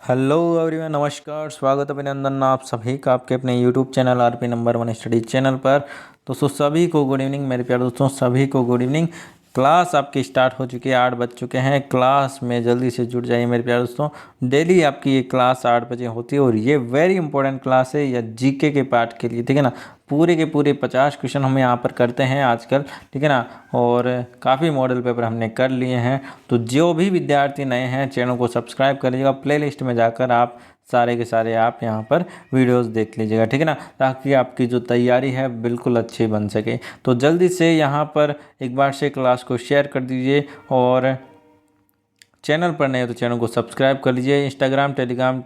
Hello everyone, नमस्कार, स्वागत अभिनंदन आप सभी का आपके अपने YouTube channel RP number one study channel पर। दोस्तों सभी को गुड इवनिंग मेरे प्यारे दोस्तों, सभी को गुड इवनिंग। क्लास आपकी स्टार्ट हो चुकी है, 8 बज चुके हैं। क्लास में जल्दी से जुड़ जाइए मेरे प्यारे दोस्तों। डेली आपकी ये क्लास 8 बजे होती है और ये वेरी इंपॉर्टेंट क्लास है या जीके के पार्ट के लिए, ठीक है ना। पूरे के पूरे 50 क्वेश्चन हम यहाँ पर करते हैं आजकल, ठीक है ना। और काफ़ी मॉडल पेपर हमने कर लिए हैं। तो जो भी विद्यार्थी नए हैं चैनल को सब्सक्राइब कर लीजिएगा। प्लेलिस्ट में जाकर आप सारे के सारे आप यहाँ पर वीडियोस देख लीजिएगा, ठीक है ना, ताकि आपकी जो तैयारी है बिल्कुल अच्छी बन सके। तो जल्दी से यहाँ पर एक बार से क्लास को शेयर कर दीजिए और चैनल पर नए हो तो चैनल को सब्सक्राइब कर लीजिए। इंस्टाग्राम, टेलीग्राम,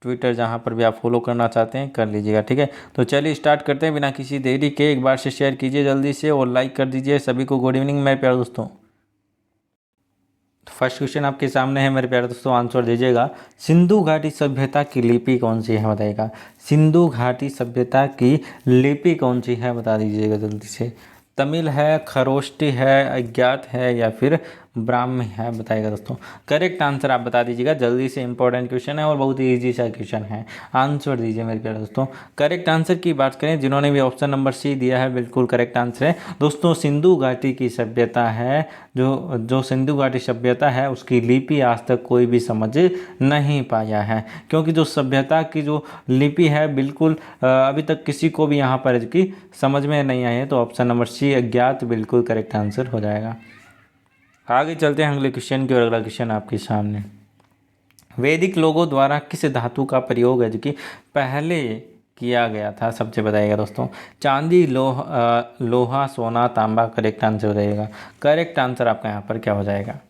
ट्विटर जहाँ पर भी आप फॉलो करना चाहते हैं कर लीजिएगा, ठीक है। तो चलिए स्टार्ट करते हैं बिना किसी देरी के। एक बार से शेयर कीजिए जल्दी से और लाइक कर दीजिए। सभी को गुड इवनिंग मेरे प्यारे दोस्तों। फर्स्ट क्वेश्चन आपके सामने है मेरे प्यारे दोस्तों, आंसर दीजिएगा। सिंधु घाटी सभ्यता की लिपि कौन सी है बताइएगा। सिंधु घाटी सभ्यता की लिपि कौन सी है बता दीजिएगा जल्दी से। तमिल है, खरोष्टी है, अज्ञात है या फिर ब्राह्मी है बताइएगा दोस्तों। करेक्ट आंसर आप बता दीजिएगा जल्दी से। इंपॉर्टेंट क्वेश्चन है और बहुत ही ईजी सा क्वेश्चन है। आंसर दीजिए मेरे प्यारे दोस्तों। करेक्ट आंसर की बात करें, जिन्होंने भी ऑप्शन नंबर सी दिया है बिल्कुल करेक्ट आंसर है दोस्तों। सिंधु घाटी की सभ्यता है, जो सिंधु घाटी सभ्यता है उसकी लिपि आज तक कोई भी समझ नहीं पाया है, क्योंकि जो सभ्यता की जो लिपि है बिल्कुल अभी तक किसी को भी यहाँ पर इसकी समझ में नहीं आई है। तो ऑप्शन नंबर सी अज्ञात बिल्कुल करेक्ट आंसर हो जाएगा। आगे चलते हैं अगले क्वेश्चन की और अगला क्वेश्चन आपके सामने। वैदिक लोगों द्वारा किस धातु का प्रयोग है जो कि पहले किया गया था, सबसे बताइएगा दोस्तों। चांदी, लोहा, सोना, तांबा। करेक्ट आंसर हो जाएगा। करेक्ट आंसर आपका यहाँ पर क्या हो जाएगा।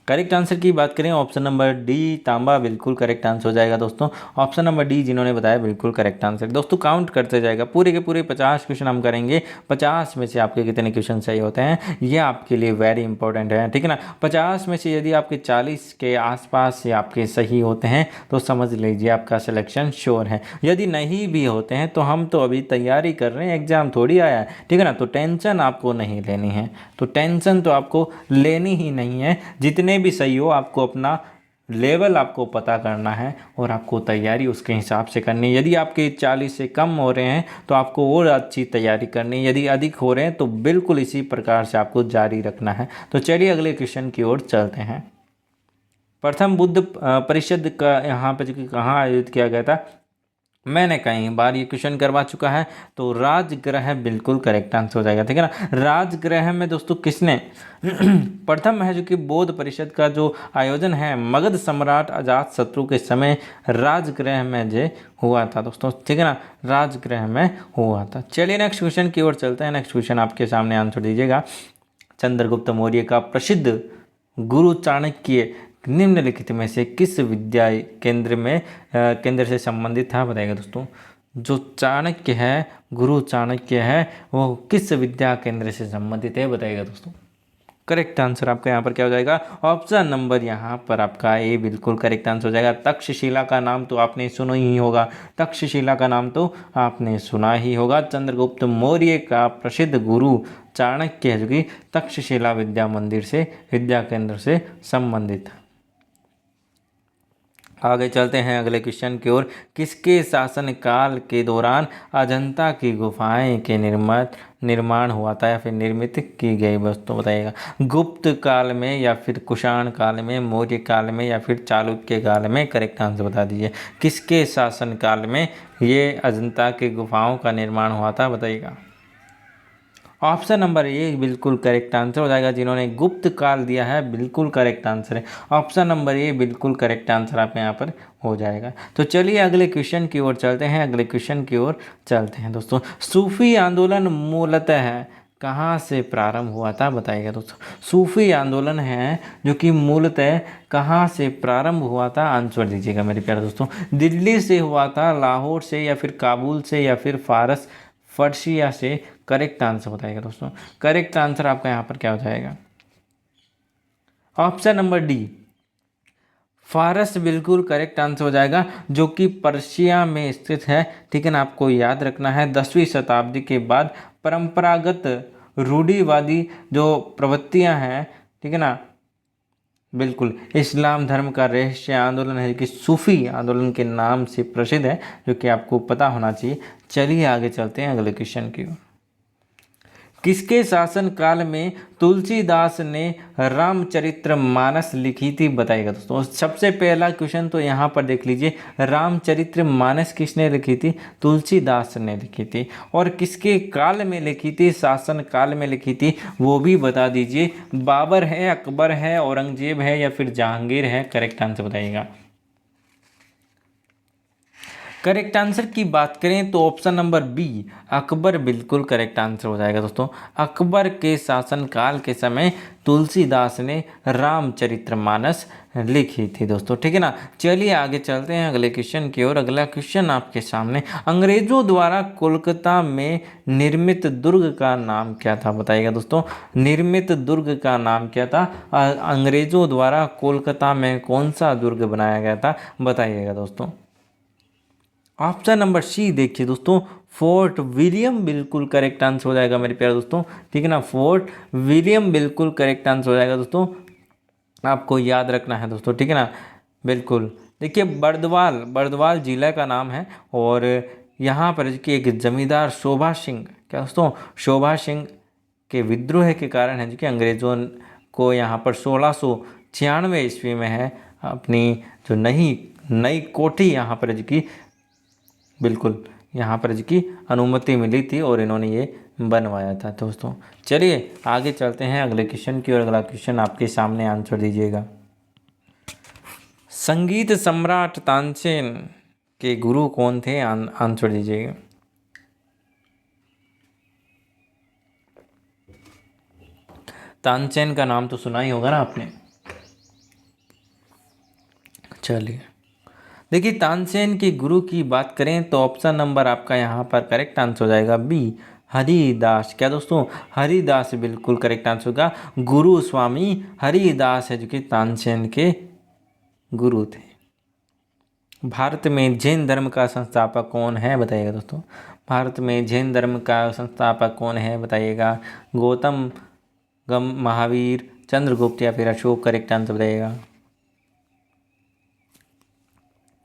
करेक्ट आंसर की बात करें ऑप्शन नंबर डी तांबा बिल्कुल करेक्ट आंसर हो जाएगा दोस्तों। ऑप्शन नंबर डी जिन्होंने बताया बिल्कुल करेक्ट आंसर। दोस्तों काउंट करते जाएगा, पूरे के पूरे 50 क्वेश्चन हम करेंगे। 50 में से आपके कितने क्वेश्चन सही होते हैं ये आपके लिए वेरी इंपॉर्टेंट है, ठीक है ना। 50 में से यदि आपके 40 के आसपास से आपके सही होते हैं तो समझ लीजिए आपका सिलेक्शन श्योर है। यदि नहीं भी होते हैं तो हम तो अभी तैयारी कर रहे हैं, एग्जाम थोड़ी आया है, ठीक है ना। तो टेंशन आपको नहीं लेनी है, तो टेंशन तो आपको लेनी ही नहीं है। जितने भी सही हो आपको अपना लेवल आपको पता करना है और आपको तैयारी उसके हिसाब से करनी है। यदि आपके 40 से कम हो रहे हैं तो आपको और अच्छी तैयारी करनी है, यदि अधिक हो रहे हैं तो बिल्कुल इसी प्रकार से आपको जारी रखना है। तो चलिए अगले क्वेश्चन की ओर चलते हैं। प्रथम बुद्ध परिषद का यहाँ पे कहाँ आयोजित किया गया था। मैंने कई बार ये क्वेश्चन करवा चुका है, तो राजगृह बिल्कुल करेक्ट आंसर हो जाएगा, ठीक है ना। राजगृह में दोस्तों किसने प्रथम है जो कि बौद्ध परिषद का जो आयोजन है मगध सम्राट अजात शत्रु के समय राजगृह में जो हुआ था दोस्तों, ठीक है ना। राजगृह में हुआ था। चलिए नेक्स्ट क्वेश्चन की ओर चलते हैं। नेक्स्ट क्वेश्चन आपके सामने आंसर दीजिएगा। चंद्रगुप्त मौर्य का प्रसिद्ध गुरु चाणक्य निम्नलिखित में से किस विद्या केंद्र से संबंधित था बताइएगा दोस्तों। जो चाणक्य है, गुरु चाणक्य है, वो किस विद्या केंद्र से संबंधित है बताइएगा दोस्तों। करेक्ट आंसर आपका यहाँ पर क्या हो जाएगा। ऑप्शन नंबर यहाँ पर आपका ए बिल्कुल करेक्ट आंसर हो जाएगा। तक्षशिला का नाम तो आपने सुना ही होगा, तक्षशिला का नाम तो आपने सुना ही होगा। चंद्रगुप्त मौर्य का प्रसिद्ध गुरु चाणक्य है जो कि तक्षशिला विद्या मंदिर से, विद्या केंद्र से संबंधित। आगे चलते हैं अगले क्वेश्चन की ओर। किसके शासनकाल के दौरान अजंता की गुफाएं के निर्माण हुआ था या फिर निर्मित की गई वस्तु बताइएगा। गुप्त काल में या फिर कुषाण काल में, मौर्य काल में या फिर चालुक्य काल में। करेक्ट आंसर बता दीजिए। किसके शासनकाल में ये अजंता की गुफाओं का निर्माण हुआ था बताइएगा। ऑप्शन नंबर ए बिल्कुल करेक्ट आंसर हो जाएगा। जिन्होंने गुप्त काल दिया है बिल्कुल करेक्ट आंसर है। ऑप्शन नंबर ए बिल्कुल करेक्ट आंसर आप यहाँ पर हो जाएगा। तो चलिए अगले क्वेश्चन की ओर चलते हैं। अगले क्वेश्चन की ओर चलते हैं दोस्तों। सूफी आंदोलन मूलतः कहाँ से प्रारंभ हुआ था बताइएगा दोस्तों। सूफी आंदोलन है जो कि मूलतः कहाँ से प्रारंभ हुआ था, आंसर दीजिएगा मेरे प्यारे दोस्तों। दिल्ली से हुआ था, लाहौर से या फिर काबुल से या फिर फर्शिया से। करेक्ट आंसर बताइएगा दोस्तों। करेक्ट आंसर आपका यहाँ पर क्या हो जाएगा। ऑप्शन नंबर डी फारस बिल्कुल करेक्ट आंसर हो जाएगा, जो कि पर्शिया में स्थित है, ठीक है ना। आपको याद रखना है 10वीं शताब्दी के बाद परंपरागत रूढ़िवादी जो प्रवृत्तियां हैं, ठीक है ना, बिल्कुल, इस्लाम धर्म का रहस्य आंदोलन है कि सूफी आंदोलन के नाम से प्रसिद्ध है, जो कि आपको पता होना चाहिए। चलिए आगे चलते हैं अगले क्वेश्चन की ओर। किसके शासन काल में तुलसीदास ने रामचरितमानस लिखी थी, बताइएगा दोस्तों। सबसे पहला क्वेश्चन तो यहाँ पर देख लीजिए, रामचरितमानस किसने लिखी थी? तुलसीदास ने लिखी थी। और किसके काल में लिखी थी, शासन काल में लिखी थी, वो भी बता दीजिए। बाबर है, अकबर है, औरंगजेब है, या फिर जहांगीर है? करेक्ट आंसर बताइएगा। करेक्ट आंसर की बात करें तो ऑप्शन नंबर बी, अकबर, बिल्कुल करेक्ट आंसर हो जाएगा दोस्तों। अकबर के शासनकाल के समय तुलसीदास ने रामचरितमानस लिखी थी दोस्तों, ठीक है ना। चलिए आगे चलते हैं अगले क्वेश्चन की ओर। अगला क्वेश्चन आपके सामने, अंग्रेजों द्वारा कोलकाता में निर्मित दुर्ग का नाम क्या था, बताइएगा दोस्तों। निर्मित दुर्ग का नाम क्या था? अंग्रेजों द्वारा कोलकाता में कौन सा दुर्ग बनाया गया था, बताइएगा दोस्तों। ऑप्शन नंबर सी देखिए दोस्तों, फोर्ट विलियम, बिल्कुल करेक्ट आंसर हो जाएगा मेरे प्यारे दोस्तों, ठीक है ना। फोर्ट विलियम बिल्कुल करेक्ट आंसर हो जाएगा दोस्तों, आपको याद रखना है दोस्तों, ठीक है ना। बिल्कुल, देखिए बर्दवाल, बर्दवाल जिला का नाम है। और यहाँ पर कि एक जमींदार शोभा सिंह, क्या दोस्तों, शोभा सिंह के विद्रोह के कारण है जो कि अंग्रेजों को यहाँ पर 1696 ईस्वी में है अपनी जो नई नई कोठी यहाँ पर जो कि बिल्कुल यहाँ पर इसकी अनुमति मिली थी और इन्होंने ये बनवाया था दोस्तों। चलिए आगे चलते हैं अगले क्वेश्चन की और। अगला क्वेश्चन आपके सामने, आंसर दीजिएगा। संगीत सम्राट तानसेन के गुरु कौन थे, आंसर दीजिएगा। तानसेन का नाम तो सुना ही होगा ना आपने। चलिए देखिए, तानसेन के गुरु की बात करें तो ऑप्शन नंबर आपका यहाँ पर करेक्ट आंसर हो जाएगा बी, हरिदास। क्या दोस्तों, हरिदास बिल्कुल करेक्ट आंसर होगा। गुरु स्वामी हरिदास है जो कि तानसेन के गुरु थे। भारत में जैन धर्म का संस्थापक कौन है, बताइएगा दोस्तों। भारत में जैन धर्म का संस्थापक कौन है, बताइएगा। गौतम, महावीर, चंद्रगुप्त, या फिर अशोक? करेक्ट आंसर बताइएगा।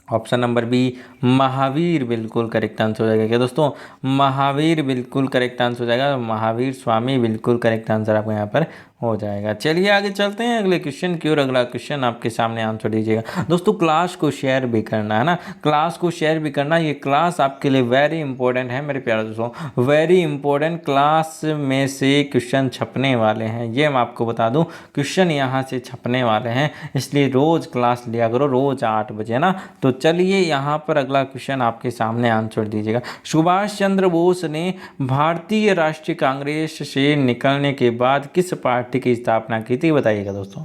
ऑप्शन नंबर बी, महावीर बिल्कुल करेक्ट आंसर हो जाएगा। क्या दोस्तों, महावीर बिल्कुल करेक्ट आंसर हो जाएगा। महावीर स्वामी बिल्कुल करेक्ट आंसर आपको यहाँ पर हो जाएगा। चलिए आगे चलते हैं अगले क्वेश्चन की और। अगला क्वेश्चन आपके सामने, आंसर दीजिएगा दोस्तों। क्लास को शेयर भी करना है ना, क्लास को शेयर भी करना। ये क्लास आपके लिए वेरी इंपॉर्टेंट है मेरे प्यारे दोस्तों, वेरी इंपॉर्टेंट। क्लास में से क्वेश्चन छपने वाले हैं, ये मैं आपको बता दूं, क्वेश्चन यहाँ से छपने वाले हैं, इसलिए रोज क्लास लिया करो, रोज 8 बजे ना। तो चलिए यहाँ पर अगला क्वेश्चन आपके सामने, आंसर दीजिएगा। सुभाष चंद्र बोस ने भारतीय राष्ट्रीय कांग्रेस से निकलने के बाद किस पार्टी की स्थापना की थी, बताइएगा दोस्तों।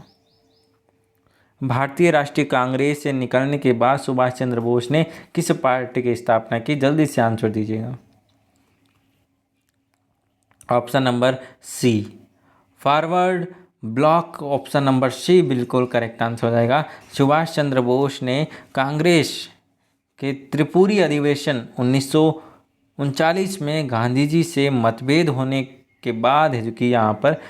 भारतीय राष्ट्रीय कांग्रेस से निकलने के बाद सुभाष चंद्र बोस ने किस पार्टी की स्थापना की, जल्दी से आंसर दीजिएगा। Option number C, forward block. Option number C बिल्कुल करेक्ट आंसर हो जाएगा। सुभाष चंद्र बोस ने कांग्रेस के त्रिपुरी अधिवेशन 1939 में गांधी जी से मतभेद होने के बाद है जो कि यहाँ पर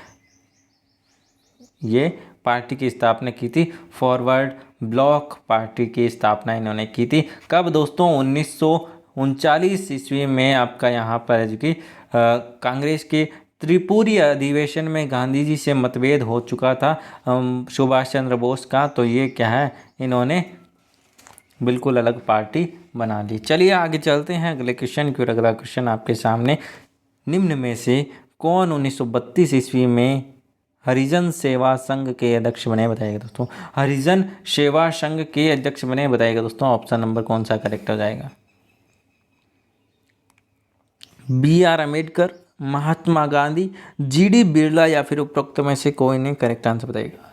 ये पार्टी की स्थापना की थी। फॉरवर्ड ब्लॉक पार्टी की स्थापना इन्होंने की थी। कब दोस्तों, 1939 ईस्वी में आपका यहाँ पर है जो कि कांग्रेस के त्रिपुरी अधिवेशन में गांधी जी से मतभेद हो चुका था सुभाष चंद्र बोस का। तो ये क्या है, इन्होंने बिल्कुल अलग पार्टी बना ली। चलिए आगे चलते हैं अगले क्वेश्चन की ओर। अगला क्वेश्चन आपके सामने, निम्न में से कौन 1932 ईस्वी में हरिजन सेवा संघ के अध्यक्ष बने, बताइएगा दोस्तों। हरिजन सेवा संघ के अध्यक्ष बने, बताइएगा दोस्तों। ऑप्शन नंबर कौन सा करेक्ट हो जाएगा? B R Ambedkar, Mahatma Gandhi, G D Birla, या फिर उपरोक्त में से कोई नहीं? करेक्ट आंसर बताइएगा।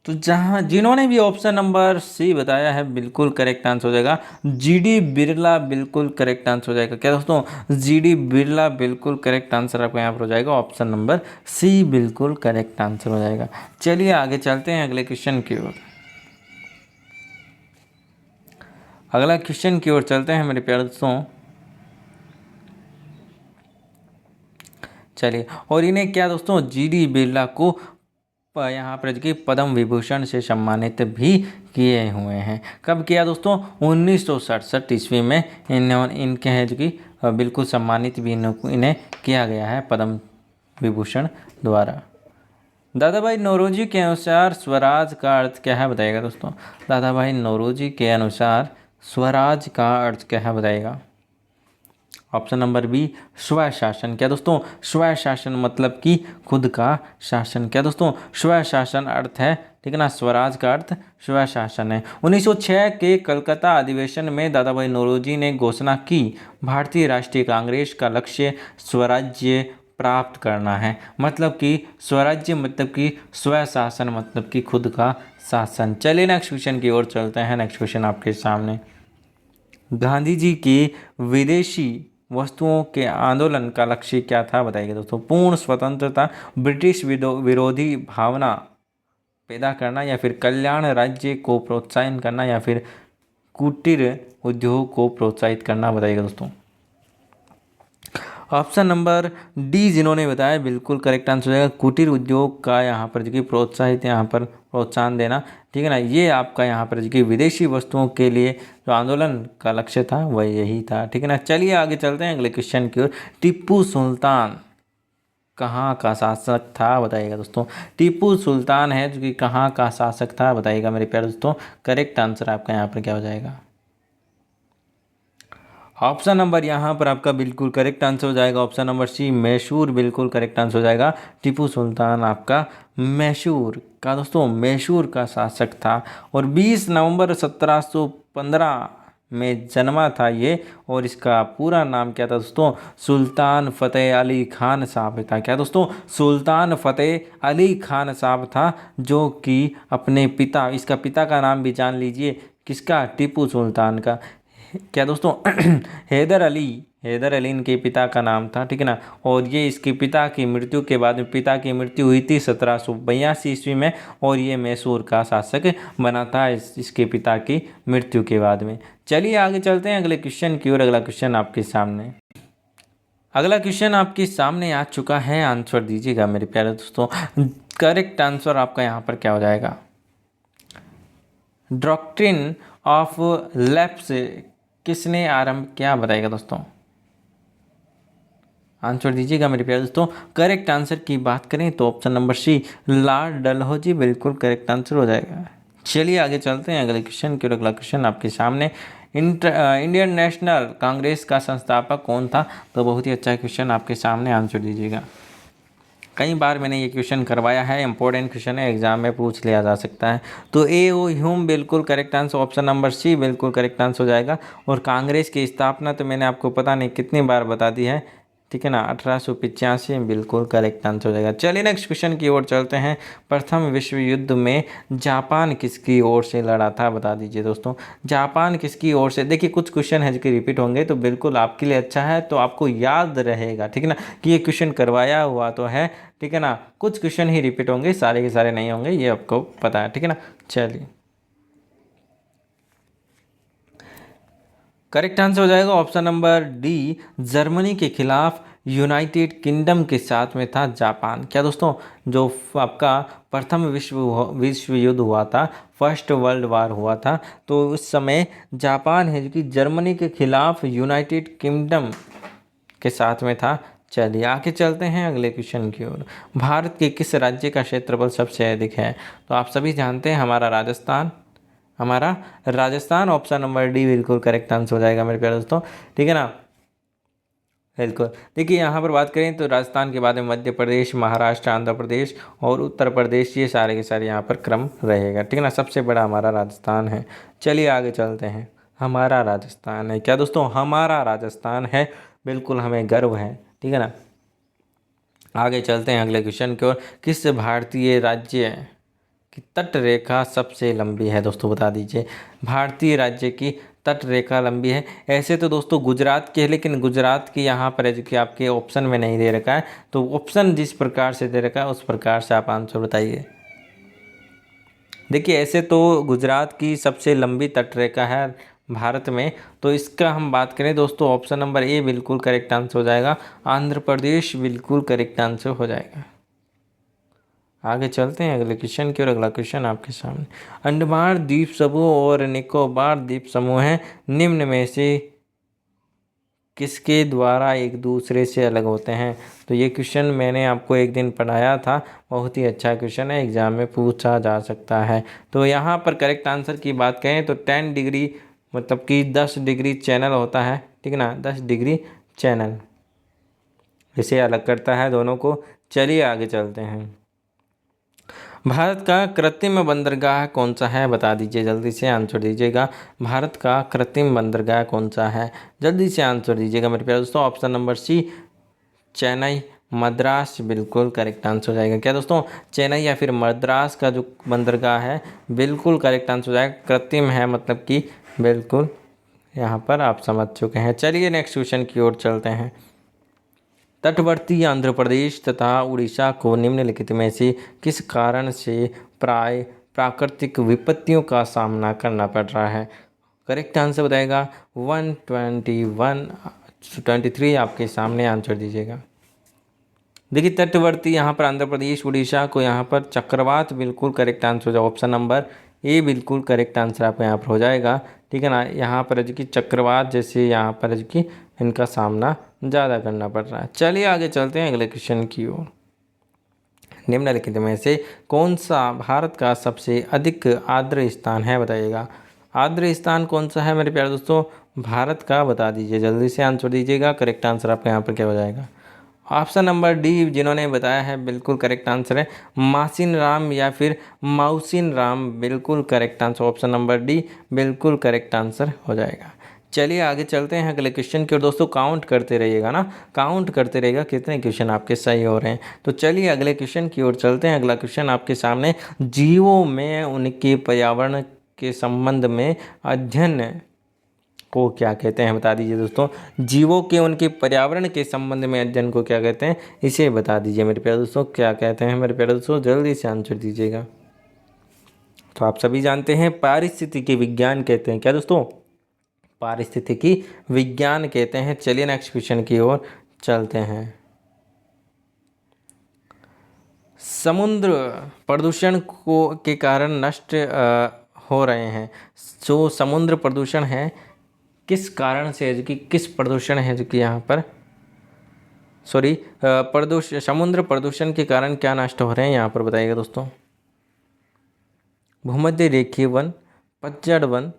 तो जहाँ जिन्होंने भी ऑप्शन नंबर सी बताया है बिल्कुल करेक्ट आंसर हो जाएगा। जी डी बिरला बिल्कुल करेक्ट आंसर हो जाएगा। क्या दोस्तों, जी डी बिरला बिल्कुल करेक्ट आंसर आपको यहाँ पर हो जाएगा। ऑप्शन नंबर सी बिल्कुल करेक्ट आंसर हो जाएगा। चलिए आगे चलते हैं अगले क्वेश्चन की ओर। अगला क्वेश्चन की ओर चलते हैं मेरे प्यारे दोस्तों। चलिए, और इन्हें क्या दोस्तों, जी डी बिरला को यहाँ पर जो कि पद्म विभूषण से सम्मानित भी किए हुए हैं। कब किया दोस्तों? 1967 ईस्वी में इनके हैं जो कि बिल्कुल सम्मानित भी इन्हें किया गया है पद्म विभूषण द्वारा। दादा भाई नौरोजी के अनुसार स्वराज का अर्थ क्या है बताइएगा दोस्तों? दादा भाई नौरोजी के अनुसार स्वराज का अर्थ क्या है बताइएगा? ऑप्शन नंबर बी, स्वशासन। क्या दोस्तों? स्वशासन मतलब कि खुद का शासन। क्या दोस्तों? स्वशासन अर्थ है, ठीक है ना, स्वराज का अर्थ स्वशासन है। 1906 के कलकत्ता अधिवेशन में दादा भाई नौरोजी ने घोषणा की, भारतीय राष्ट्रीय कांग्रेस का लक्ष्य स्वराज्य प्राप्त करना है। मतलब कि स्वराज्य मतलब कि स्वशासन मतलब कि खुद का शासन। चलिए नेक्स्ट क्वेश्चन की ओर चलते हैं। नेक्स्ट क्वेश्चन आपके सामने, गांधी जी की विदेशी वस्तुओं के आंदोलन का लक्ष्य क्या था बताइए दोस्तों? पूर्ण स्वतंत्रता, ब्रिटिश विरोधी भावना पैदा करना, या फिर कल्याण राज्य को प्रोत्साहन करना, या फिर कुटीर उद्योग को प्रोत्साहित करना बताइएगा दोस्तों? ऑप्शन नंबर डी जिन्होंने बताया बिल्कुल करेक्ट आंसर हो जाएगा। कुटीर उद्योग का यहाँ पर जो कि प्रोत्साहित, यहाँ पर प्रोत्साहन देना, ठीक है ना, ये आपका यहाँ पर जो कि विदेशी वस्तुओं के लिए जो आंदोलन का लक्ष्य था वह यही था, ठीक है ना। चलिए आगे चलते हैं अगले क्वेश्चन की ओर। टीपू सुल्तान कहाँ का शासक था बताइएगा दोस्तों? टीपू सुल्तान है जो कि कहाँ का शासक था बताइएगा मेरे प्यारे दोस्तों? करेक्ट आंसर आपका यहाँ पर क्या हो जाएगा? ऑप्शन नंबर यहाँ पर आपका बिल्कुल करेक्ट आंसर हो जाएगा। ऑप्शन नंबर सी, मैसूर, बिल्कुल करेक्ट आंसर हो जाएगा। टीपू सुल्तान आपका मैसूर का दोस्तों, मैसूर का शासक था और 20 नवंबर 1715 में जन्मा था ये। और इसका पूरा नाम क्या था दोस्तों? सुल्तान फतेह अली खान साहब था। क्या दोस्तों? सुल्तान फतेह अली खान साहब था, जो कि अपने पिता, इसका पिता का नाम भी जान लीजिए, किसका? टीपू सुल्तान का। क्या दोस्तों? हैदर अली इनके पिता का नाम था, ठीक है ना। और ये इसके पिता की मृत्यु के बाद में, पिता की मृत्यु हुई थी 1782 ईस्वी में, और ये मैसूर का शासक बना था इसके पिता की मृत्यु के बाद में। चलिए आगे चलते हैं अगले क्वेश्चन की ओर। अगला क्वेश्चन आपके सामने, अगला क्वेश्चन आपके सामने आ चुका है, आंसर दीजिएगा मेरे प्यारे दोस्तों। करेक्ट आंसर आपका यहाँ पर क्या हो जाएगा? डॉक्ट्रिन ऑफ लैप्स किसने आरंभ किया बताइएगा दोस्तों? आंसर दीजिएगा मेरे प्यारे दोस्तों। करेक्ट आंसर की बात करें तो option number C, Lord Dalhousie, बिल्कुल करेक्ट आंसर हो जाएगा। चलिए आगे चलते हैं अगले क्वेश्चन की ओर। अगला क्वेश्चन आपके सामने, इंडियन नेशनल कांग्रेस का संस्थापक कौन था? तो बहुत ही अच्छा क्वेश्चन आपके सामने, आंसर दीजिएगा। कई बार मैंने ये क्वेश्चन करवाया है, इंपॉर्टेंट क्वेश्चन है, एग्जाम में पूछ लिया जा सकता है। तो ए ओ ह्यूम बिल्कुल correct answer, option number C बिल्कुल करेक्ट आंसर हो जाएगा। और कांग्रेस की स्थापना तो मैंने आपको पता नहीं कितनी बार बता दी है, ठीक है ना, 1885 बिल्कुल करेक्ट आंसर हो जाएगा। चलिए नेक्स्ट क्वेश्चन की ओर चलते हैं। प्रथम विश्व युद्ध में जापान किसकी ओर से लड़ा था बता दीजिए दोस्तों? जापान किसकी ओर से? देखिए कुछ क्वेश्चन है जो कि रिपीट होंगे, तो बिल्कुल आपके लिए अच्छा है, तो आपको याद रहेगा, ठीक है ना, कि ये क्वेश्चन करवाया हुआ तो है, ठीक है ना। कुछ क्वेश्चन ही रिपीट होंगे, सारे के सारे नहीं होंगे, ये आपको पता है, ठीक है ना। चलिए करेक्ट आंसर हो जाएगा ऑप्शन नंबर डी, जर्मनी के खिलाफ यूनाइटेड किंगडम के साथ में था जापान। क्या दोस्तों? जो आपका प्रथम विश्व युद्ध हुआ था, फर्स्ट वर्ल्ड वार हुआ था, तो उस समय जापान है जो कि जर्मनी के खिलाफ यूनाइटेड किंगडम के साथ में था। चलिए आगे चलते हैं अगले क्वेश्चन की ओर। भारत के किस राज्य का क्षेत्रफल सबसे अधिक है? तो आप सभी जानते हैं हमारा राजस्थान, ऑप्शन नंबर डी बिल्कुल करेक्ट आंसर हो जाएगा मेरे प्यारे दोस्तों, ठीक है ना। बिल्कुल, देखिए यहाँ पर बात करें तो राजस्थान के बाद में मध्य प्रदेश, महाराष्ट्र, आंध्र प्रदेश और उत्तर प्रदेश, ये सारे के सारे यहाँ पर क्रम रहेगा, ठीक है ना। सबसे बड़ा हमारा राजस्थान है। चलिए आगे चलते हैं। हमारा राजस्थान है, क्या दोस्तों? हमारा राजस्थान है, बिल्कुल हमें गर्व है, ठीक है ना। आगे चलते हैं अगले क्वेश्चन की ओर। किस भारतीय राज्य की तट रेखा सबसे लंबी है दोस्तों बता दीजिए? भारतीय राज्य की तट रेखा लंबी है, ऐसे तो दोस्तों गुजरात की है, लेकिन गुजरात की यहाँ पर है जो कि आपके ऑप्शन में नहीं दे रखा है, तो ऑप्शन जिस प्रकार से दे रखा है उस प्रकार से आप आंसर बताइए। देखिए ऐसे तो गुजरात की सबसे लंबी तट रेखा है भारत में, तो इसका हम बात करें दोस्तों, ऑप्शन नंबर ए बिल्कुल करेक्ट आंसर हो जाएगा। आंध्र प्रदेश बिल्कुल करेक्ट आंसर हो जाएगा। आगे चलते हैं अगले क्वेश्चन की ओर। अगला क्वेश्चन आपके सामने, अंडमान द्वीप समूह और निकोबार द्वीप समूह है, निम्न में से किसके द्वारा एक दूसरे से अलग होते हैं? तो ये क्वेश्चन मैंने आपको एक दिन पढ़ाया था, बहुत ही अच्छा क्वेश्चन है, एग्जाम में पूछा जा सकता है। तो यहाँ पर करेक्ट आंसर की बात करें तो 10 डिग्री मतलब कि 10 डिग्री चैनल होता है, ठीक है ना, 10 डिग्री चैनल इसे अलग करता है दोनों को। चलिए आगे चलते हैं। भारत का कृत्रिम बंदरगाह कौन सा है? बता दीजिए, जल्दी से आंसर दीजिएगा। भारत का कृत्रिम बंदरगाह कौन सा है? जल्दी से आंसर दीजिएगा मेरे प्यारे दोस्तों। Option number C, Chennai, Madras बिल्कुल करेक्ट आंसर हो जाएगा। क्या दोस्तों, चेन्नई या फिर मद्रास का जो बंदरगाह है बिल्कुल करेक्ट आंसर हो जाएगा। कृत्रिम है मतलब कि बिल्कुल यहाँ पर आप समझ चुके हैं। चलिए नेक्स्ट क्वेश्चन की ओर चलते हैं। तटवर्ती आंध्र प्रदेश तथा उड़ीसा को निम्नलिखित में से किस कारण से प्राय प्राकृतिक विपत्तियों का सामना करना पड़ रहा है? करेक्ट आंसर बताएगा 123 आपके सामने आंसर दीजिएगा। देखिए तटवर्ती यहाँ पर आंध्र प्रदेश उड़ीसा को यहाँ पर चक्रवात बिल्कुल करेक्ट आंसर हो जाएगा। ऑप्शन नंबर ए बिल्कुल करेक्ट आंसर आपका यहाँ पर हो जाएगा, ठीक है ना। यहाँ पर जो कि चक्रवात जैसे यहाँ पर जो कि इनका सामना ज़्यादा करना पड़ रहा है। चलिए आगे चलते हैं अगले क्वेश्चन की ओर। निम्नलिखित में से कौन सा भारत का सबसे अधिक आर्द्र स्थान है? बताइएगा। आर्द्र स्थान कौन सा है मेरे प्यारे दोस्तों भारत का? बता दीजिए, जल्दी से आंसर दीजिएगा। करेक्ट आंसर आपका यहाँ पर क्या हो जाएगा? ऑप्शन नंबर डी जिन्होंने बताया है बिल्कुल करेक्ट आंसर है, मासिन राम या फिर माउसिन राम बिल्कुल correct answer. Option number D बिल्कुल करेक्ट आंसर हो जाएगा। चलिए आगे चलते हैं अगले क्वेश्चन की ओर। दोस्तों काउंट करते रहिएगा ना, काउंट करते रहिएगा कितने क्वेश्चन आपके सही हो रहे हैं। तो चलिए अगले क्वेश्चन की ओर चलते हैं। अगला क्वेश्चन आपके सामने, जीवों में उनके पर्यावरण के संबंध में अध्ययन को क्या कहते हैं? बता दीजिए दोस्तों। जीवों के उनके पर्यावरण के संबंध में अध्ययन को क्या कहते हैं, इसे बता दीजिए मेरे प्यारे दोस्तों। क्या कहते हैं मेरे प्यारे दोस्तों, जल्दी से आंसर दीजिएगा। तो आप सभी जानते हैं पारिस्थितिकी विज्ञान कहते हैं। क्या दोस्तों, पारिस्थितिकी विज्ञान कहते हैं। चलिए नेक्स्ट क्वेश्चन की ओर चलते हैं। समुद्र प्रदूषण को के कारण नष्ट हो रहे हैं। जो समुद्र प्रदूषण है किस कारण से है, जो कि किस प्रदूषण है जो कि यहाँ पर प्रदूषण, समुद्र प्रदूषण के कारण क्या नष्ट हो रहे हैं यहाँ पर बताइएगा दोस्तों। भूमध्य रेखीय वन, पतझड़ वन,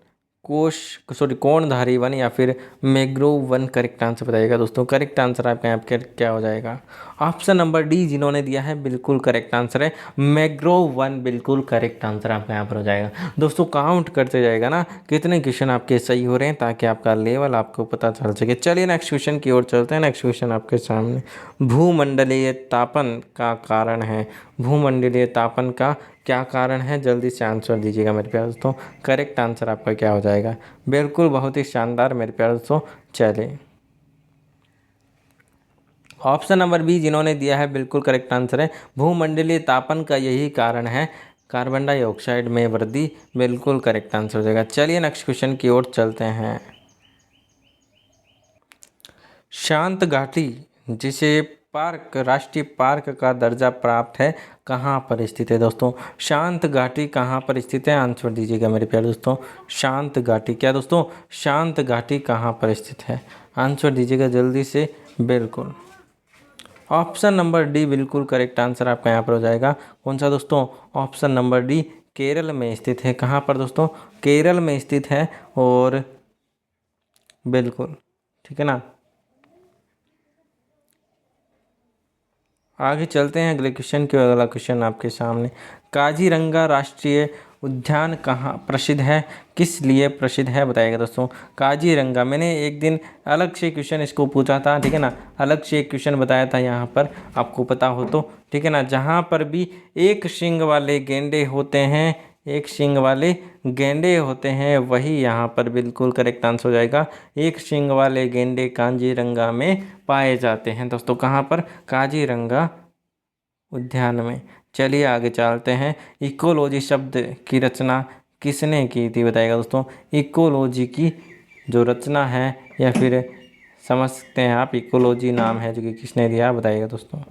कोणधारी वन या फिर मैंग्रोव वन करेक्ट आंसर बताइएगा दोस्तों। करेक्ट आंसर आपका यहाँ पर क्या हो जाएगा? ऑप्शन नंबर डी जिन्होंने दिया है बिल्कुल करेक्ट आंसर है, मैंग्रोव वन बिल्कुल करेक्ट आंसर आपका यहाँ पर हो जाएगा। दोस्तों काउंट करते जाएगा ना कितने क्वेश्चन आपके सही हो रहे हैं, ताकि आपका लेवल आपको पता चल सके। चलिए नेक्स्ट क्वेश्चन की ओर चलते हैं। नेक्स्ट क्वेश्चन आपके सामने, भूमंडलीय तापन का कारण है। भूमंडलीय तापन का क्या कारण है? जल्दी से आंसर दीजिएगा मेरे प्यारे दोस्तों। करेक्ट आंसर आपका क्या हो जाएगा? बिल्कुल बहुत ही शानदार मेरे प्यारे दोस्तों। चलिए ऑप्शन नंबर बी जिन्होंने दिया है बिल्कुल करेक्ट आंसर है, भूमंडलीय तापन का यही कारण है, कार्बन डाइऑक्साइड में वृद्धि बिल्कुल करेक्ट आंसर हो जाएगा। चलिए नेक्स्ट क्वेश्चन की ओर चलते हैं। शांत घाटी जिसे पार्क राष्ट्रीय पार्क का दर्जा प्राप्त है कहाँ पर स्थित है? दोस्तों शांत घाटी कहाँ पर स्थित है? आंसर दीजिएगा मेरे प्यारे दोस्तों। शांत घाटी, क्या दोस्तों, शांत घाटी कहाँ पर स्थित है? आंसर दीजिएगा जल्दी से। बिल्कुल ऑप्शन नंबर डी बिल्कुल करेक्ट आंसर आपका यहाँ पर हो जाएगा। कौन सा दोस्तों? ऑप्शन नंबर डी केरल में स्थित है। कहाँ पर दोस्तों? केरल में स्थित है। और बिल्कुल ठीक है ना। आगे चलते हैं अगले क्वेश्चन के। अगला क्वेश्चन आपके सामने, काजीरंगा राष्ट्रीय उद्यान कहाँ प्रसिद्ध है, किस लिए प्रसिद्ध है? बताइएगा दोस्तों। काजीरंगा, मैंने एक दिन अलग से क्वेश्चन इसको पूछा था, ठीक है ना, अलग से एक क्वेश्चन बताया था यहाँ पर, आपको पता हो तो, ठीक है ना। जहाँ पर भी एक सींग वाले गेंडे होते हैं, एक सींग वाले गेंडे होते हैं, वही यहाँ पर बिल्कुल करेक्ट आंसर हो जाएगा। एक सींग वाले गेंडे काजीरंगा में पाए जाते हैं दोस्तों। कहाँ पर? काजीरंगा उद्यान में। चलिए आगे चलते हैं। इकोलॉजी शब्द की रचना किसने की थी? बताइएगा दोस्तों। इकोलॉजी की जो रचना है, या फिर समझ सकते हैं आप इकोलॉजी नाम है जो कि किसने दिया, बताइएगा दोस्तों।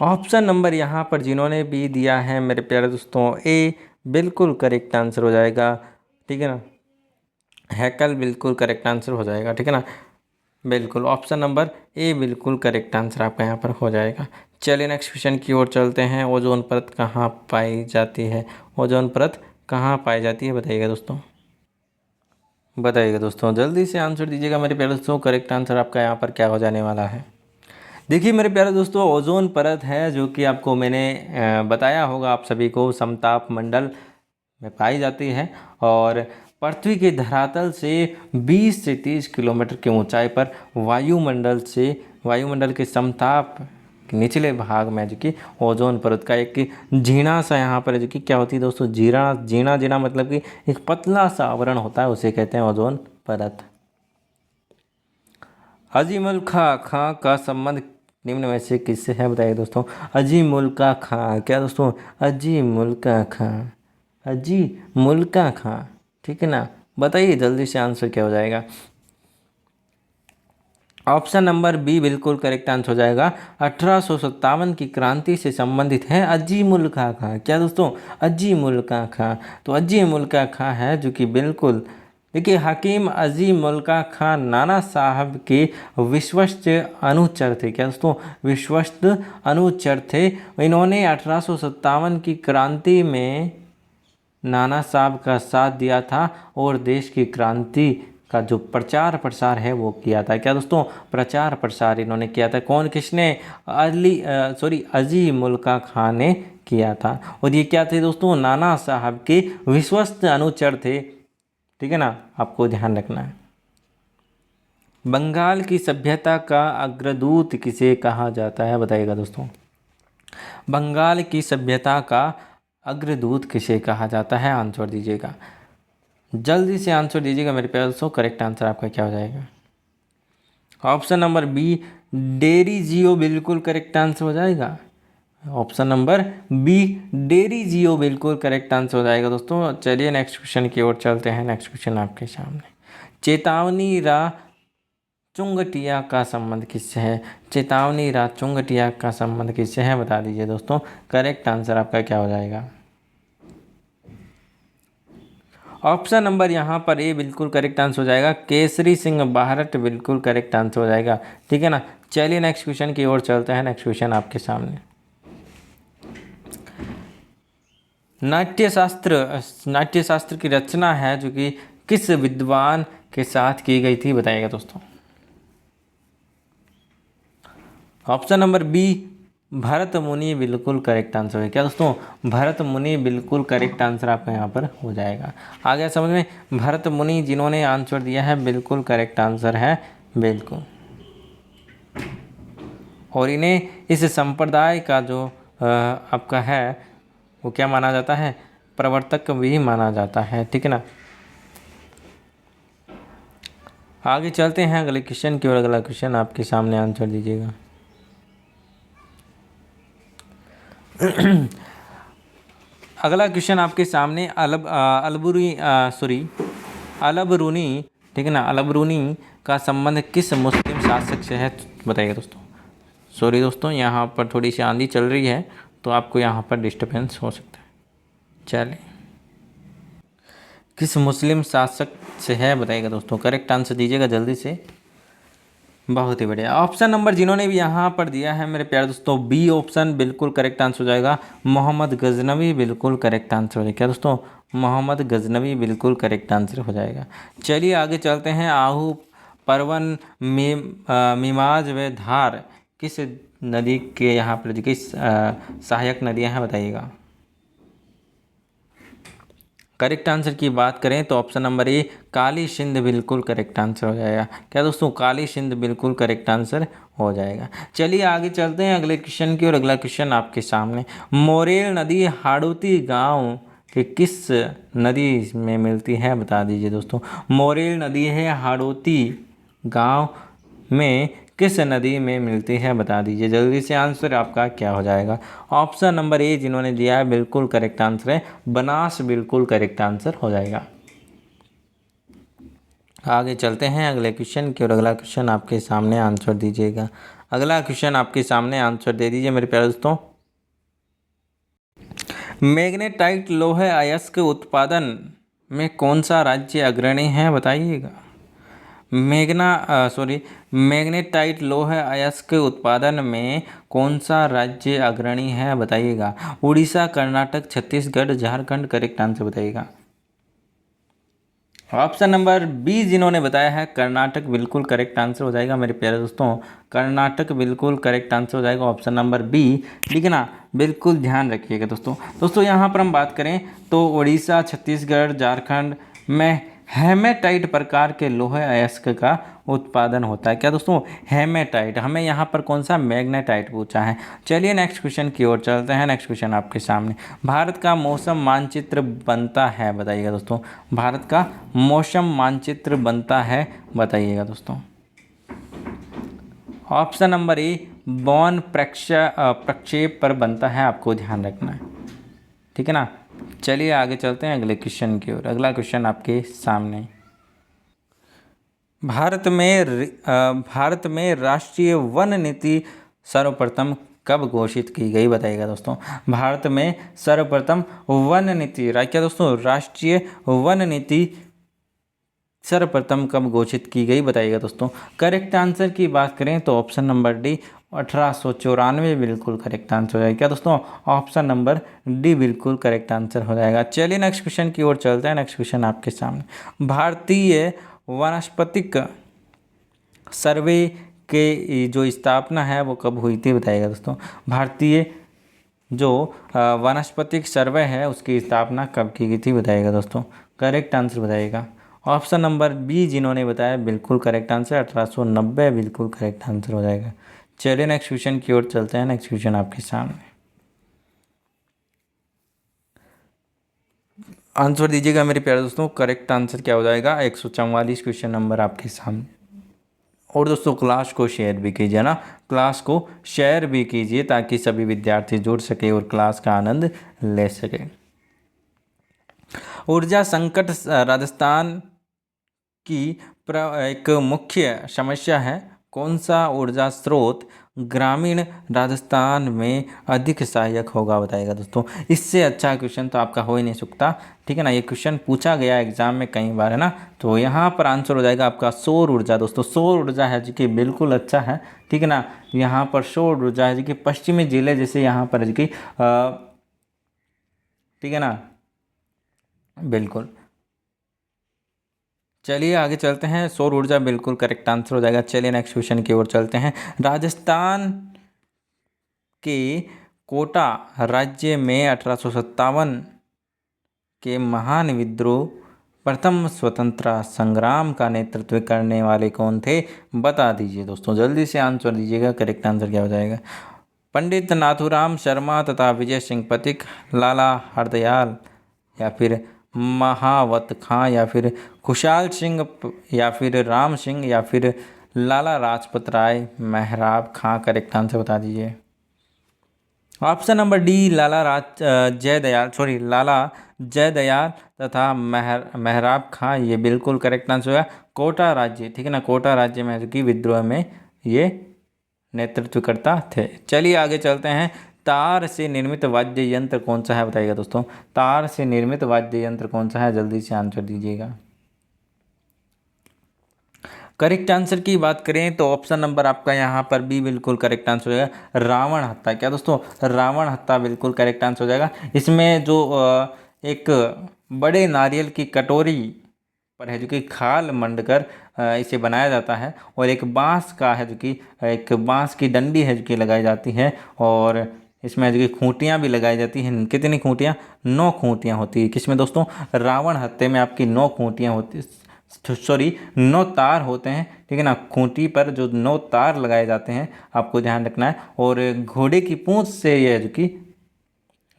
ऑप्शन नंबर यहाँ पर जिन्होंने भी दिया है मेरे प्यारे दोस्तों, ए बिल्कुल करेक्ट आंसर हो जाएगा, ठीक है ना। हैकल बिल्कुल करेक्ट आंसर हो जाएगा, ठीक है ना। बिल्कुल ऑप्शन नंबर ए बिल्कुल करेक्ट आंसर आपका यहाँ पर हो जाएगा। चलिए नेक्स्ट क्वेश्चन की ओर चलते हैं। ओजोन परत कहाँ पाई जाती है? ओजोन परत कहाँ पाई जाती है बताइएगा दोस्तों, बताइएगा दोस्तों, जल्दी से आंसर दीजिएगा मेरे प्यारे दोस्तों। करेक्ट आंसर आपका यहाँ पर क्या हो जाने वाला है? देखिए मेरे प्यारे दोस्तों, ओजोन परत है जो कि आपको मैंने बताया होगा आप सभी को, समताप मंडल में पाई जाती है और पृथ्वी के धरातल से 20 से 30 किलोमीटर की ऊंचाई पर वायुमंडल के समताप के निचले भाग में जो कि ओजोन परत का एक झीणा सा यहाँ पर जो कि क्या होती है दोस्तों, जीणा मतलब कि एक पतला सा आवरण होता है, उसे कहते हैं ओजोन परत। अजीम उल खां का संबंध निम्न में से किससे है बताइए दोस्तों? अजीम उल खां, क्या दोस्तों? अजीम उल खां, ठीक है ना। बताइए जल्दी से आंसर क्या हो जाएगा? ऑप्शन नंबर बी बिल्कुल करेक्ट आंसर हो जाएगा। 1857 की क्रांति से संबंधित है अजीम उल खां। क्या दोस्तों? अजीम उल खां। तो अजीम उल खां है जो कि बिल्कुल, देखिए हकीम अजीम उल खां नाना साहब के विश्वस्त अनुचर थे। क्या दोस्तों? विश्वस्त अनुचर थे। इन्होंने 1857 की क्रांति में नाना साहब का साथ दिया था और देश की क्रांति का जो प्रचार प्रसार है वो किया था। क्या दोस्तों? प्रचार प्रसार इन्होंने किया था। कौन, किसने? अजीम उल खां ने किया था। और ये क्या थे दोस्तों? नाना साहब के विश्वस्त अनुचर थे, ठीक है ना, आपको ध्यान रखना है। बंगाल की सभ्यता का अग्रदूत किसे कहा जाता है बताइएगा दोस्तों? बंगाल की सभ्यता का अग्रदूत किसे कहा जाता है? आंसर दीजिएगा, जल्दी से आंसर दीजिएगा मेरे प्यारे दोस्तों। करेक्ट आंसर आपका क्या हो जाएगा? ऑप्शन नंबर बी डेरिजियो बिल्कुल करेक्ट आंसर हो जाएगा। ऑप्शन नंबर बी डेरिजियो बिल्कुल करेक्ट आंसर हो जाएगा दोस्तों। चलिए नेक्स्ट क्वेश्चन की ओर चलते हैं। नेक्स्ट क्वेश्चन आपके सामने, चेतावनी रा चुंगटिया का संबंध किससे है? चेतावनी रा चुंगटिया का संबंध किससे है बता दीजिए दोस्तों। करेक्ट आंसर आपका क्या हो जाएगा? ऑप्शन नंबर यहाँ पर ए बिल्कुल करेक्ट आंसर हो जाएगा। केसरी सिंह बाहरट बिल्कुल करेक्ट आंसर हो जाएगा, ठीक है ना। चलिए नेक्स्ट क्वेश्चन की ओर चलते हैं। नेक्स्ट क्वेश्चन आपके सामने, नाट्यशास्त्र की रचना है जो कि किस विद्वान के साथ की गई थी बताइएगा दोस्तों। ऑप्शन नंबर बी भरत मुनि बिल्कुल करेक्ट आंसर है। क्या दोस्तों? भरत मुनि बिल्कुल करेक्ट आंसर आपका यहाँ पर हो जाएगा। आ गया समझ में? भरत मुनि जिन्होंने आंसर दिया है बिल्कुल करेक्ट आंसर है, बिल्कुल। और इन्हें इस संप्रदाय का जो आपका है वो क्या माना जाता है? प्रवर्तक भी माना जाता है, ठीक है ना। आगे चलते हैं अगले क्वेश्चन की ओर। अगला क्वेश्चन आपके सामने, आंसर दीजिएगा। अगला क्वेश्चन आपके सामने अलबरूनी, ठीक है ना, अलबरूनी का संबंध किस मुस्लिम शासक से है बताइएगा दोस्तों। सॉरी दोस्तों, यहाँ पर थोड़ी सी आंधी चल रही है तो आपको यहाँ पर डिस्टर्बेंस हो सकता है। चलिए, किस मुस्लिम शासक से है बताइएगा दोस्तों। करेक्ट आंसर दीजिएगा जल्दी से। बहुत ही बढ़िया। ऑप्शन नंबर जिन्होंने भी यहाँ पर दिया है मेरे प्यारे दोस्तों, बी ऑप्शन बिल्कुल करेक्ट आंसर हो जाएगा। मोहम्मद गजनवी बिल्कुल करेक्ट आंसर हो जाएगा। क्या दोस्तों? मोहम्मद गजनवी बिल्कुल करेक्ट आंसर हो जाएगा। चलिए आगे चलते हैं। आहू, परवन, मीमाज व धार किस नदी के यहाँ पर किस सहायक नदियाँ हैं बताइएगा। करेक्ट आंसर की बात करें तो option number A Kali Sindh बिल्कुल करेक्ट आंसर हो जाएगा। क्या दोस्तों? काली सिंध बिल्कुल करेक्ट आंसर हो जाएगा। चलिए आगे चलते हैं अगले क्वेश्चन की और। अगला क्वेश्चन आपके सामने, मोरेल नदी हाड़ौती गांव के किस नदी में मिलती है बता दीजिए दोस्तों। मोरेल नदी है हाड़ौती गांव में किस नदी में मिलती है बता दीजिए। जल्दी से आंसर आपका क्या हो जाएगा। ऑप्शन नंबर ए जिन्होंने दिया है बिल्कुल करेक्ट आंसर है बनास, बिल्कुल करेक्ट आंसर हो जाएगा। आगे चलते हैं अगले क्वेश्चन की और। अगला क्वेश्चन आपके सामने, आंसर दीजिएगा। अगला क्वेश्चन आपके सामने, आंसर दे दीजिए मेरे प्यारे दोस्तों। मैग्नेटाइट लोहे अयस्क के उत्पादन में कौन सा राज्य अग्रणी है, बताइएगा। मैग्नेटाइट लोहे अयस्क के उत्पादन में कौन सा राज्य अग्रणी है, बताइएगा। उड़ीसा, कर्नाटक, छत्तीसगढ़, झारखंड। करेक्ट आंसर बताइएगा। ऑप्शन नंबर बी जिन्होंने बताया है कर्नाटक, बिल्कुल करेक्ट आंसर हो जाएगा मेरे प्यारे दोस्तों। कर्नाटक बिल्कुल करेक्ट आंसर हो जाएगा, ऑप्शन नंबर बी। लिखना बिल्कुल ध्यान रखिएगा दोस्तों यहाँ पर हम बात करें तो उड़ीसा, छत्तीसगढ़, झारखंड में हेमेटाइट प्रकार के लोहे अयस्क का उत्पादन होता है। क्या दोस्तों, हेमेटाइट। हमें यहाँ पर कौन सा, मैग्नेटाइट पूछा है। चलिए नेक्स्ट क्वेश्चन की ओर चलते हैं। नेक्स्ट क्वेश्चन आपके सामने, भारत का मौसम मानचित्र बनता है, बताइएगा दोस्तों। भारत का मौसम मानचित्र बनता है, बताइएगा दोस्तों। ऑप्शन नंबर ए, बौन प्रक्षेप पर बनता है, आपको ध्यान रखना है, ठीक है ना। चलिए आगे चलते हैं अगले क्वेश्चन की ओर। अगला क्वेश्चन आपके सामने, भारत में राष्ट्रीय वन नीति सर्वप्रथम कब घोषित की गई, बताइएगा दोस्तों। भारत में सर्वप्रथम वन नीति, क्या दोस्तों, राष्ट्रीय वन नीति सर्वप्रथम कब घोषित की गई, बताइएगा दोस्तों। करेक्ट आंसर की बात करें तो ऑप्शन नंबर डी, 1894 बिल्कुल करेक्ट आंसर हो जाएगा। क्या दोस्तों, ऑप्शन नंबर डी बिल्कुल करेक्ट आंसर हो जाएगा। चलिए नेक्स्ट क्वेश्चन की ओर चलते हैं। नेक्स्ट क्वेश्चन आपके सामने, भारतीय वानस्पतिक सर्वे के जो स्थापना है वो कब हुई थी, बताइएगा दोस्तों। भारतीय जो वानस्पतिक सर्वे है उसकी स्थापना कब की गई थी, बताइएगा दोस्तों। करेक्ट आंसर बताइएगा। ऑप्शन नंबर बी जिन्होंने बताया बिल्कुल करेक्ट आंसर, 1890 बिल्कुल करेक्ट आंसर हो जाएगा। चलिए नेक्स्ट क्वेश्चन की ओर चलते हैं। नेक्स्ट क्वेश्चन आपके सामने, आंसर दीजिएगा मेरे प्यारे दोस्तों। करेक्ट आंसर क्या हो जाएगा, 144 क्वेश्चन नंबर आपके सामने। और दोस्तों क्लास को शेयर भी कीजिए ना, क्लास को शेयर भी कीजिए ताकि सभी विद्यार्थी जुड़ सके और क्लास का आनंद ले सके। ऊर्जा संकट राजस्थान की एक मुख्य समस्या है। कौन सा ऊर्जा स्रोत ग्रामीण राजस्थान में अधिक सहायक होगा, बताएगा दोस्तों। इससे अच्छा क्वेश्चन तो आपका हो ही नहीं सकता, ठीक है ना। ये क्वेश्चन पूछा गया एग्जाम में कई बार, है ना। तो यहाँ पर आंसर हो जाएगा आपका सौर ऊर्जा दोस्तों। सौर ऊर्जा है जो कि बिल्कुल अच्छा है, ठीक है ना। यहाँ पर सौर ऊर्जा है जो कि पश्चिमी जिले जैसे यहाँ पर जो कि ठीक है ना, बिल्कुल। चलिए आगे चलते हैं। सौर ऊर्जा बिल्कुल करेक्ट आंसर हो जाएगा। चलिए नेक्स्ट क्वेश्चन की ओर चलते हैं। राजस्थान के कोटा राज्य में 1857 के महान विद्रोह प्रथम स्वतंत्रता संग्राम का नेतृत्व करने वाले कौन थे, बता दीजिए दोस्तों। जल्दी से आंसर दीजिएगा। करेक्ट आंसर क्या हो जाएगा, पंडित नाथूराम शर्मा तथा विजय सिंह पथिक, लाला हरदयाल, या फिर महावत खां, या फिर खुशहाल सिंह, या फिर राम सिंह, या फिर लाला लाजपत राय मेहराब खां। करेक्ट आंसर बता दीजिए। ऑप्शन नंबर डी, लाला जयदयाल तथा मेहराब खां, ये बिल्कुल करेक्ट आंसर होगा। कोटा राज्य, ठीक है ना, कोटा राज्य में की विद्रोह में ये नेतृत्व करता थे। चलिए आगे चलते हैं। तार से निर्मित वाद्य यंत्र कौन सा है, बताइएगा दोस्तों। तार से निर्मित वाद्य यंत्र कौन सा है, जल्दी से आंसर दीजिएगा। करेक्ट आंसर की बात करें तो ऑप्शन नंबर आपका यहाँ पर बी बिल्कुल करेक्ट आंसर हो जाएगा, रावण हत्था। क्या दोस्तों, रावण हत्था बिल्कुल करेक्ट आंसर हो जाएगा। इसमें जो एक बड़े नारियल की कटोरी पर है जो कि खाल मंडकर इसे बनाया जाता है, और एक बांस का है जो कि एक बांस की डंडी है जो कि लगाई जाती है, और इसमें जो कि खूंटियाँ भी लगाई जाती हैं। कितनी खूंटियाँ, 9 खूंटियाँ होती है। किसमें दोस्तों, रावण हत्थे में आपकी 9 खूंटियाँ होती, सॉरी 9 तार होते हैं, ठीक है ना। खूंटी पर जो 9 तार लगाए जाते हैं, आपको ध्यान रखना है। और घोड़े की पूंछ से ये जो कि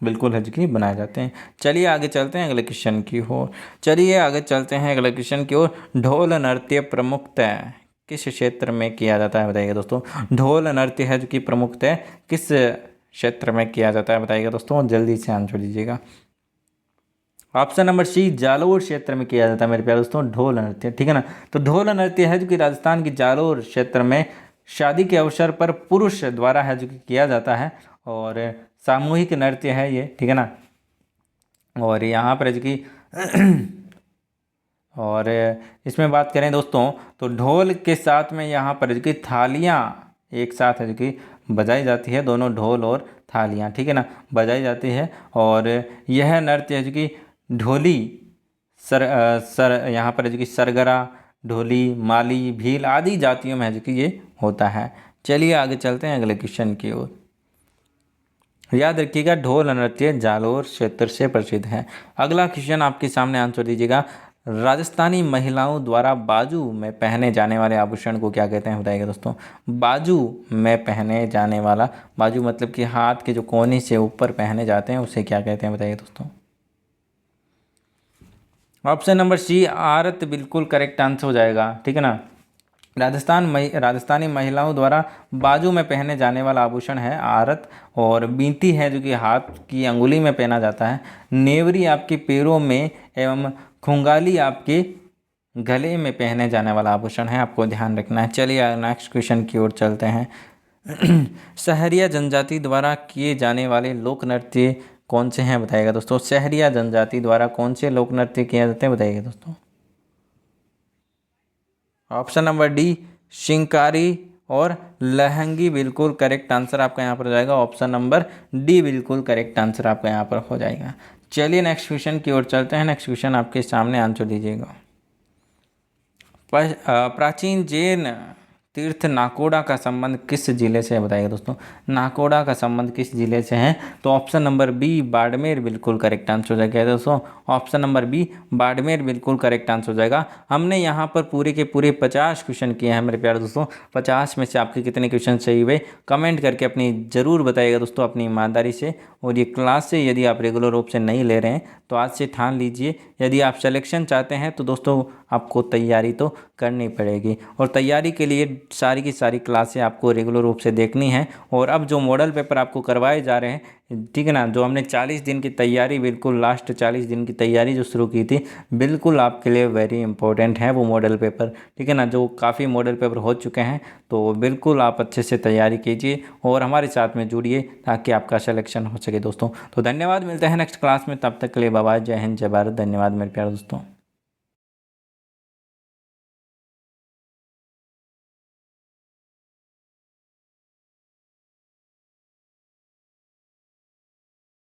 बिल्कुल है जो कि बनाए जाते हैं। चलिए आगे चलते हैं अगले क्वेश्चन की ओर। चलिए आगे चलते हैं अगले क्वेश्चन की ओर। ढोल नृत्य प्रमुखतः किस क्षेत्र में किया जाता है, बताइएगा दोस्तों। ढोल नृत्य है जो कि प्रमुखतः किस क्षेत्र में किया जाता है, बताइएगा दोस्तों। जल्दी से आंसर दीजिएगा। ऑप्शन नंबर सी, जालोर क्षेत्र में किया जाता है मेरे प्यारे दोस्तों ढोल नृत्य, ठीक है ना। तो ढोल नृत्य है जो कि राजस्थान की जालोर क्षेत्र में शादी के अवसर पर पुरुष द्वारा है जो कि किया जाता है और सामूहिक नृत्य है ये, ठीक है ना। और यहाँ पर जो कि और इसमें बात करें दोस्तों तो ढोल के साथ में यहाँ पर जो कि थालियाँ एक साथ है जो कि बजाई जाती है, दोनों ढोल और थालियाँ, ठीक है ना, बजाई जाती है। और यह नृत्य है जो कि ढोली सर यहाँ पर जो कि सरगरा, ढोली, माली, भील आदि जातियों में है जो कि ये होता है। चलिए आगे चलते हैं अगले क्वेश्चन की ओर। याद रखिएगा ढोल नृत्य जालोर क्षेत्र से प्रसिद्ध है। अगला क्वेश्चन आपके सामने आंसर दीजिएगा। राजस्थानी महिलाओं द्वारा बाजू में पहने जाने वाले आभूषण को क्या कहते हैं बताइएगा दोस्तों। बाजू में पहने जाने वाला, बाजू मतलब कि हाथ के जो कोने से ऊपर पहने जाते हैं उसे क्या कहते हैं बताइए दोस्तों। ऑप्शन नंबर सी आरत बिल्कुल करेक्ट आंसर हो जाएगा, ठीक है ना। राजस्थानी महिलाओं द्वारा बाजू में पहने जाने वाला आभूषण है आरत, और बींती है जो कि हाथ की अंगुली में पहना जाता है, नेवरी आपके पैरों में एवं खुंगाली आपके गले में पहने जाने वाला आभूषण है, आपको ध्यान रखना है। चलिए नेक्स्ट क्वेश्चन की ओर चलते हैं। सहरिया जनजाति द्वारा किए जाने वाले लोक नृत्य कौन से हैं बताइएगा दोस्तों। सहरिया जनजाति द्वारा कौन से लोक नृत्य किए जाते हैं बताइएगा दोस्तों। ऑप्शन नंबर डी शिंकारी और लहंगी बिल्कुल करेक्ट आंसर आपका यहाँ पर हो जाएगा। ऑप्शन नंबर डी बिल्कुल करेक्ट आंसर आपका यहाँ पर हो जाएगा। चलिए नेक्स्ट क्वेश्चन की ओर चलते हैं। नेक्स्ट क्वेश्चन आपके सामने आंसर दीजिएगा। प्राचीन जैन तीर्थ नाकोड़ा का संबंध किस जिले से है बताइएगा दोस्तों। नाकोड़ा का संबंध किस जिले से है तो ऑप्शन नंबर बी बाड़मेर बिल्कुल करेक्ट आंसर हो जाएगा दोस्तों। ऑप्शन नंबर बी बाड़मेर बिल्कुल करेक्ट आंसर हो जाएगा। हमने यहाँ पर पूरे के पूरे 50 क्वेश्चन किए हैं मेरे प्यारे दोस्तों। 50 में से आपके कितने क्वेश्चन सही हुए कमेंट करके अपनी ज़रूर बताइएगा दोस्तों अपनी ईमानदारी से। और ये क्लास से यदि आप रेगुलर रूप से नहीं ले रहे हैं तो आज से ठान लीजिए, यदि आप सिलेक्शन चाहते हैं तो दोस्तों आपको तैयारी तो करनी पड़ेगी। और तैयारी के लिए सारी की सारी क्लासें आपको रेगुलर रूप से देखनी है। और अब जो मॉडल पेपर आपको करवाए जा रहे हैं, ठीक है ना, जो हमने 40 दिन की तैयारी, बिल्कुल लास्ट 40 दिन की तैयारी जो शुरू की थी, बिल्कुल आपके लिए वेरी इंपॉर्टेंट है वो मॉडल पेपर, ठीक है ना। जो काफ़ी मॉडल पेपर हो चुके हैं तो बिल्कुल आप अच्छे से तैयारी कीजिए और हमारे साथ में जुड़िए ताकि आपका सिलेक्शन हो सके दोस्तों। तो धन्यवाद, मिलते हैं नेक्स्ट क्लास में, तब तक के लिए बाय बाय, जय हिंद, जय भारत, धन्यवाद मेरे प्यारे दोस्तों।